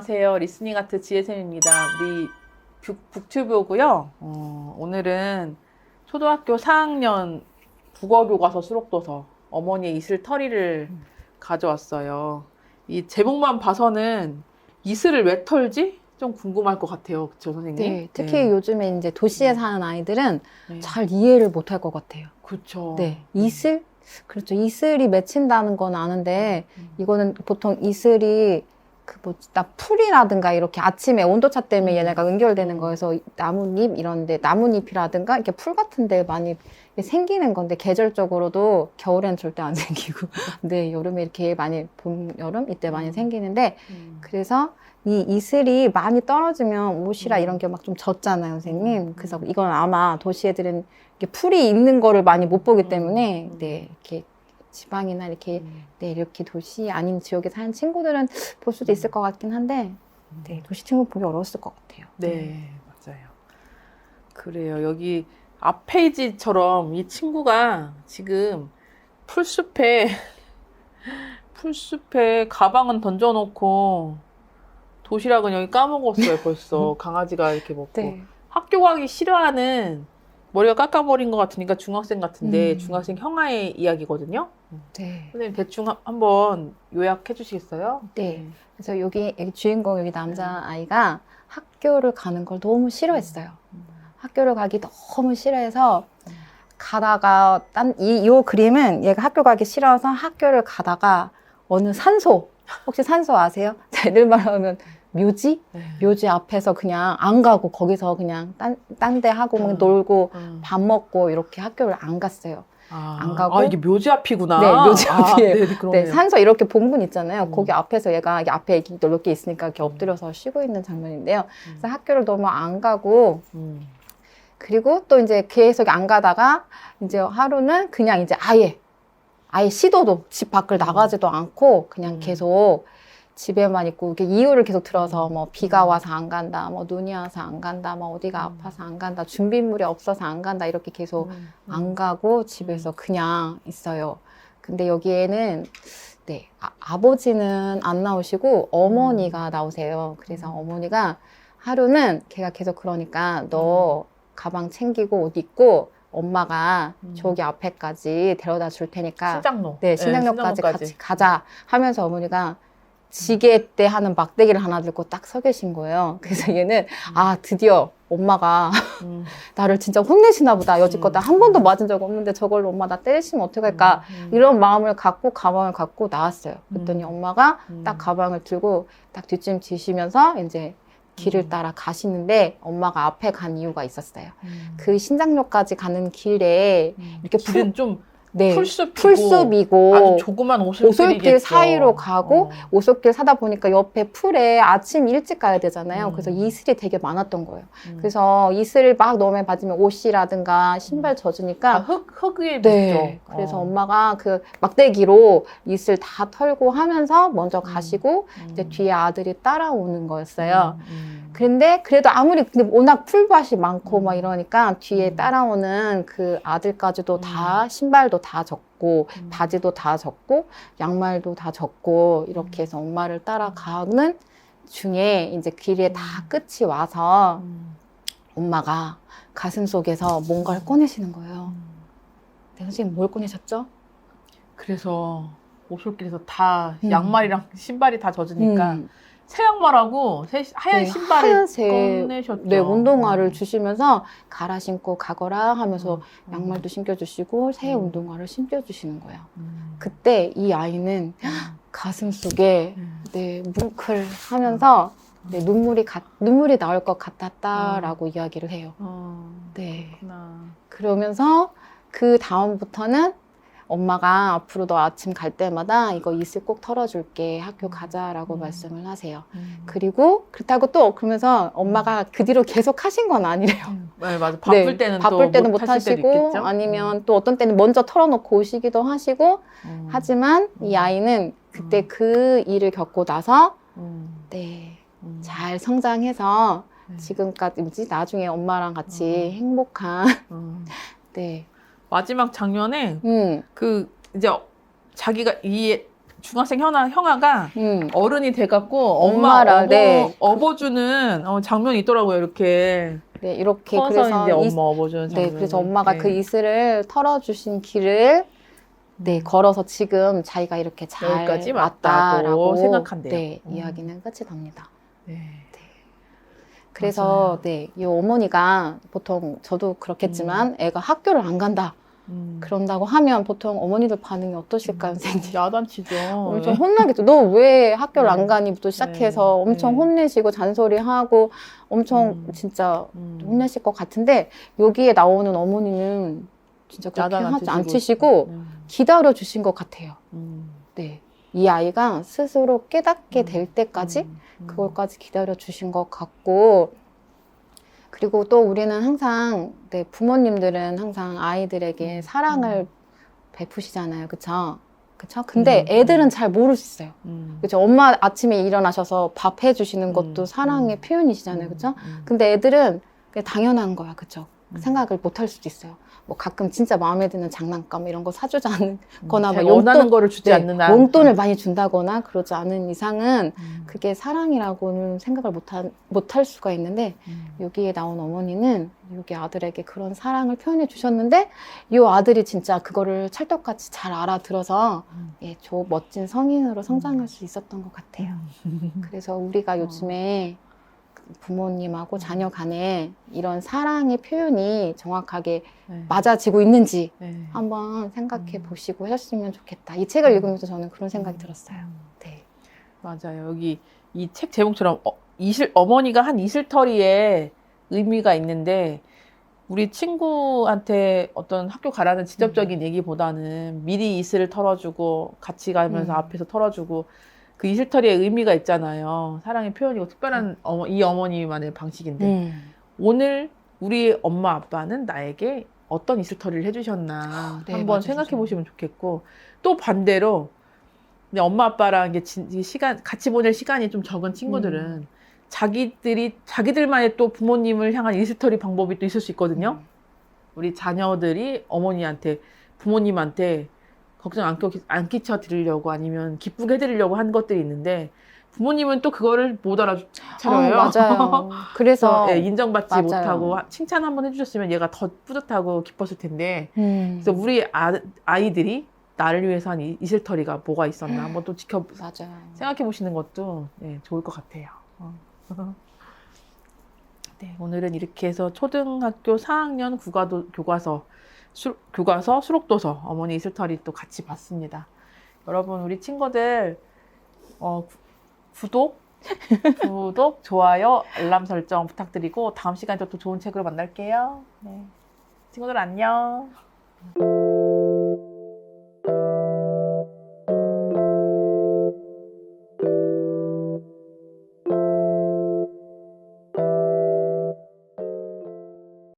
안녕하세요. 리스닝 아트 지혜쌤입니다. 우리 북튜브고요. 오늘은 초등학교 4학년 국어 교과서 수록도서 어머니의 이슬털이를 가져왔어요. 이 제목만 봐서는 이슬을 왜 털지? 좀 궁금할 것 같아요. 그쵸, 선생님? 네, 특히 요즘에 이제 도시에 사는 아이들은 네. 잘 이해를 못할 것 같아요. 그렇죠. 네, 이슬? 그렇죠. 이슬이 맺힌다는 건 아는데, 이거는 보통 이슬이 나 풀이라든가 이렇게 아침에 온도차 때문에 얘네가 연결되는 거여서 나뭇잎 이런데 나뭇잎이라든가 이렇게 풀 같은데 많이 생기는 건데 계절적으로도 겨울엔 절대 안 생기고 근데 여름에 이렇게 많이 봄, 여름 이때 많이 생기는데 그래서 이 이슬이 많이 떨어지면 옷이라 이런 게 막 좀 젖잖아요, 선생님. 그래서 이건 아마 도시 애들은 이렇게 풀이 있는 거를 많이 못 보기 때문에 네, 이렇게 지방이나 이렇게 네, 이렇게 도시 아닌 지역에 사는 친구들은 볼 수도 있을 것 같긴 한데 네, 도시 친구 보기 어려웠을 것 같아요. 네, 맞아요. 그래요. 여기 앞 페이지처럼 이 친구가 지금 풀숲에 가방은 던져놓고 도시락은 여기 까먹었어요. 벌써 강아지가 이렇게 먹고 네. 학교 가기 싫어하는 머리가 깎아버린 것 같으니까 중학생 같은데 중학생 형아의 이야기거든요. 네. 선생님 대충 한번 요약해 주시겠어요? 네. 그래서 여기 주인공 여기 남자 아이가 학교를 가는 걸 너무 싫어했어요. 학교를 가기 너무 싫어해서 가다가 요 그림은 얘가 학교 가기 싫어서 학교를 가다가 어느 산소 혹시 산소 아세요? 애들 말하면 묘지? 네. 묘지 앞에서 그냥 안 가고 거기서 그냥 딴 데 하고 막 놀고 밥 먹고 이렇게 학교를 안 갔어요. 안 가고. 이게 묘지 앞이구나. 네, 묘지 앞이에요. 네, 그러네요. 네, 산소 이렇게 봉분 있잖아요. 거기 앞에서 얘가 이게 앞에 이렇게 넓게 있으니까 이렇게 엎드려서 쉬고 있는 장면인데요. 그래서 학교를 너무 안 가고 그리고 또 이제 계속 안 가다가 이제 하루는 그냥 이제 아예 시도도 집 밖을 나가지도 않고 그냥 계속 집에만 있고 이렇게 이유를 계속 들어서 뭐 비가 와서 안 간다, 뭐 눈이 와서 안 간다, 뭐 어디가 아파서 안 간다, 준비물이 없어서 안 간다 이렇게 계속 안 가고 집에서 그냥 있어요. 근데 여기에는 네, 아버지는 안 나오시고 어머니가 나오세요. 그래서 어머니가 하루는 걔가 계속 그러니까 너 가방 챙기고 옷 입고 엄마가 저기 앞에까지 데려다 줄 테니까 신장로. 네, 신당역까지 같이 가자 하면서 어머니가 지게 때 하는 막대기를 하나 들고 딱 서 계신 거예요. 그래서 얘는 드디어 엄마가 나를 진짜 혼내시나 보다. 여지껏 한 번도 맞은 적 없는데 저걸로 엄마 나 때리시면 어떡할까 이런 마음을 갖고 가방을 갖고 나왔어요. 그랬더니 엄마가 딱 가방을 들고 딱 뒷짐 지시면서 이제 길을 따라 가시는데 엄마가 앞에 간 이유가 있었어요. 그 신당역까지 가는 길에 이렇게 길은 좀 네, 풀숲이고 아주 조그만 오솔길 사이로 가고 오솔길 사다 보니까 옆에 풀에 아침 일찍 가야 되잖아요. 그래서 이슬이 되게 많았던 거예요. 그래서 이슬을 막 너무 맞으면 옷이라든가 신발 젖으니까 흙이 네. 묻죠. 그래서 엄마가 그 막대기로 이슬 다 털고 하면서 먼저 가시고 이제 뒤에 아들이 따라오는 거였어요. 그런데 그래도 아무리 근데 워낙 풀밭이 많고 막 이러니까 뒤에 따라오는 그 아들까지도 다 신발도 다 젖고 바지도 다 젖고 양말도 다 젖고 이렇게 해서 엄마를 따라가는 중에 이제 길에 다 끝이 와서 엄마가 가슴 속에서 뭔가를 꺼내시는 거예요. 네, 선생님 뭘 꺼내셨죠? 그래서 오솔길에서 다 양말이랑 신발이 다 젖으니까 새 양말하고 하얀 네, 신발을 하얀색, 꺼내셨죠. 네, 운동화를 주시면서 갈아 신고 가거라 하면서 양말도 신겨주시고 새 운동화를 신겨주시는 거예요. 그때 이 아이는 가슴 속에 네, 뭉클하면서 네, 눈물이 나올 것 같았다라고 이야기를 해요. 네. 그렇구나. 그러면서 그 다음부터는 엄마가 앞으로 너 아침 갈 때마다 이거 이슬 꼭 털어줄게 학교 가자라고 말씀을 하세요. 그리고 그렇다고 또 그러면서 엄마가 그 뒤로 계속 하신 건 아니래요. 네, 맞아. 바쁠 때는 못 하시고 아니면 또 어떤 때는 먼저 털어놓고 오시기도 하시고 하지만 이 아이는 그때 그 일을 겪고 나서 네, 잘 성장해서 지금까지 나중에 엄마랑 같이 행복한 네. 마지막 장면에 그 이제 자기가 이 중학생 형아가 어른이 돼갖고 엄마라, 네. 업어주는 장면이 있더라고요. 이렇게. 네, 이렇게 커서 그래서 이제 엄마 업어주는 장면. 네, 그래서 엄마가 그 이슬을 털어주신 길을 걸어서 지금 자기가 이렇게 잘 여기까지 왔다라고 왔다고 생각한대요. 네, 이야기는 끝이 납니다. 네. 그래서 맞아요. 네, 이 어머니가 보통 저도 그렇겠지만 애가 학교를 안 간다 그런다고 하면 보통 어머니들 반응이 어떠실까요, 선생님? 야단치죠. 엄청 혼나겠죠. 너 왜 학교를 네. 안 가니?부터 시작해서 네. 엄청 네. 혼내시고 잔소리하고 엄청 진짜 혼내실 것 같은데 여기에 나오는 어머니는 진짜 그렇게 하지 않으시고 기다려 주신 것 같아요. 네, 이 아이가 스스로 깨닫게 될 때까지 그걸까지 기다려 주신 것 같고, 그리고 또 우리는 항상 네, 부모님들은 항상 아이들에게 사랑을 베푸시잖아요, 그쵸? 그쵸? 근데 애들은 잘 모를 수 있어요. 그쵸? 엄마 아침에 일어나셔서 밥 해주시는 것도 사랑의 표현이시잖아요, 그쵸? 근데 애들은 그냥 당연한 거야, 그쵸? 생각을 못 할 수도 있어요. 뭐 가끔 진짜 마음에 드는 장난감 이런 거 사주지 않거나 뭐 원하는 거를 주지 않는 한 용돈을 많이 준다거나 그러지 않은 이상은 그게 사랑이라고는 생각을 못 할 수가 있는데 여기에 나온 어머니는 여기 아들에게 그런 사랑을 표현해 주셨는데 이 아들이 진짜 그거를 찰떡같이 잘 알아들어서 예, 저 멋진 성인으로 성장할 수 있었던 것 같아요. 그래서 우리가 요즘에 부모님하고 자녀 간에 이런 사랑의 표현이 정확하게 맞아지고 있는지 한번 생각해 보시고 하셨으면 좋겠다. 이 책을 읽으면서 저는 그런 생각이 들었어요. 네. 맞아요. 여기 이 책 제목처럼 어머니가 한 이슬털이에 의미가 있는데 우리 친구한테 어떤 학교 가라는 직접적인 얘기보다는 미리 이슬을 털어주고 같이 가면서 앞에서 털어주고 그 이슬털이의 의미가 있잖아요. 사랑의 표현이고 특별한 이 어머니만의 방식인데 오늘 우리 엄마 아빠는 나에게 어떤 이슬털이를 해주셨나 네, 한번 생각해 보시면 좋겠고, 또 반대로 근데 엄마 아빠랑 이게 시간 같이 보낼 시간이 좀 적은 친구들은 자기들만의 또 부모님을 향한 이슬털이 방법이 또 있을 수 있거든요. 우리 자녀들이 어머니한테 부모님한테 걱정 안 끼쳐 드리려고 아니면 기쁘게 해드리려고 한 것들이 있는데 부모님은 또 그거를 못 알아차려요. 맞아요. 그래서 예, 인정받지 맞아요. 못하고 칭찬 한번 해주셨으면 얘가 더 뿌듯하고 기뻤을 텐데 그래서 우리 아이들이 나를 위해서 한 이슬털이가 뭐가 있었나 한번 또 맞아요. 생각해 보시는 것도 좋을 것 같아요. 네, 오늘은 이렇게 해서 초등학교 4학년 교과서 수록도서 어머니 이슬털이 또 같이 봤습니다. 여러분 우리 친구들 구독, 좋아요, 알람 설정 부탁드리고 다음 시간에 또 좋은 책으로 만날게요. 네. 친구들 안녕.